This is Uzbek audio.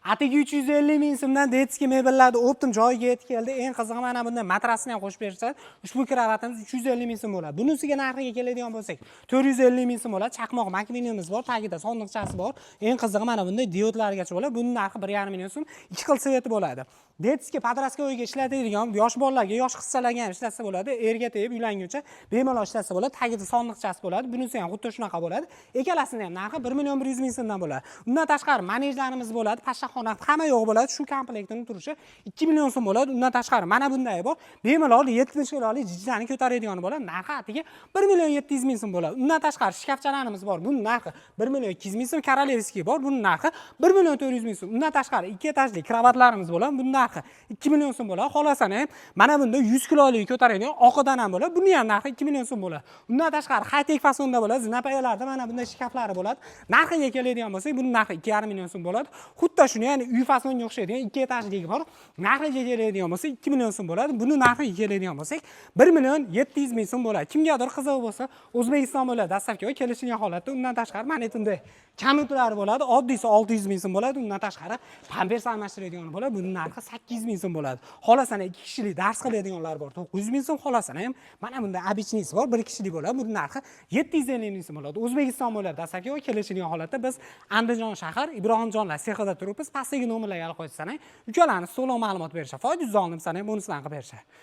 Atigi 350 ming so'mdan detskiy mebellarni optim joyiga yetib keldi. Eng qizig'i mana bunday matrasni ham qo'shib berishadi. Ushbu kravatimiz 350 ming so'm bo'ladi. Bunisiga narxiga keladigan bo'lsak, 450 ming so'm bo'ladi. Chaqmoq makvinimiz bor, tagida sondiqchasi bor. Eng qizig'i mana bunday diodlargacha bo'ladi. Buning narxi 1,5 million so'm, 2 xil sveti bo'ladi. Detskiy podraskoyga ishlatadigan yosh bolalarga, yosh qizchalarga ham ishlatsa bo'ladi. Erga tegib uylanguncha bemalol ishlatsa bo'ladi. Tagida sondiqchasi bo'ladi. Bunisi ham xuddi shunaqa bo'ladi. Ikkalasini ham narxi 1 million 100 ming so'mdan bo'ladi. Undan tashqari manejlarimiz bo'ladi. Pashshaxona hamma yo'q bo'ladi. Shu komplektning turishi 2 million so'm bo'ladi. Undan tashqari mana bunday bor. Bemalol 70 kiloli jijjani ko'taradigan bo'ladi. Narxi atiga 1 million 700 ming so'm bo'ladi. Undan tashqari shkafchalarimiz bor. Buning narxi 1 million 200 ming so'm. Korolevskiy bor. Buning narxi 1 million 400 ming so'm. Undan tashqari 2 etajli kravatlarimiz bo'ladi. Buning narxi 2 million so'm bo'ladi. Xolasani ham mana bunda 100 kiloli ko'taradigan oqidan ham bo'ladi. Buning ham narxi 2 million so'm bo'ladi. Undan tashqari high-tech fasonda bo'ladi. Zinapoyalarda mana bunday shkaflari bo'ladi. Narxiga keladigan bo'lsak, buning narxi 2,5 million so'm bo'ladi. Xuddi shuni, ya'ni uy fasoniga o'xshaydigan 2 etajdagi bor. Narxiga keladigan bo'lsa 2 million so'm bo'ladi. Buni narxiga keladigan bo'lsak 1 million 700 ming so'm bo'ladi. Kimgadir qiziq bo'lsa, O'zbekiston bo'ladi, dastavkaga kelishgan holatda. Undan tashqari mana bunday kamutlari bo'ladi. Oddiysi 600 ming so'm bo'ladi. Undan tashqari pampers almashtiradigan bo'ladi. Buning narxi 800 ming so'm bo'ladi. Xolasani 2 kishilik dars qiladiganlar bor. 900 ming so'm. Xolasani ham mana bunday обычныйsi bor. 1 kishilik bo'ladi. Buning narxi 750 ming so'm bo'ladi. O'zbekiston bo'ladi, dastavkaga kelishgan holatda biz Andijon shahar Ibrohimjonlar sexida turibmiz. Pastdagi nomerlarga aloqa qilsangiz, ukalarni to'liq ma'lumot berishadi. Foyda zonni sanay bonuslarni qilib berishadi.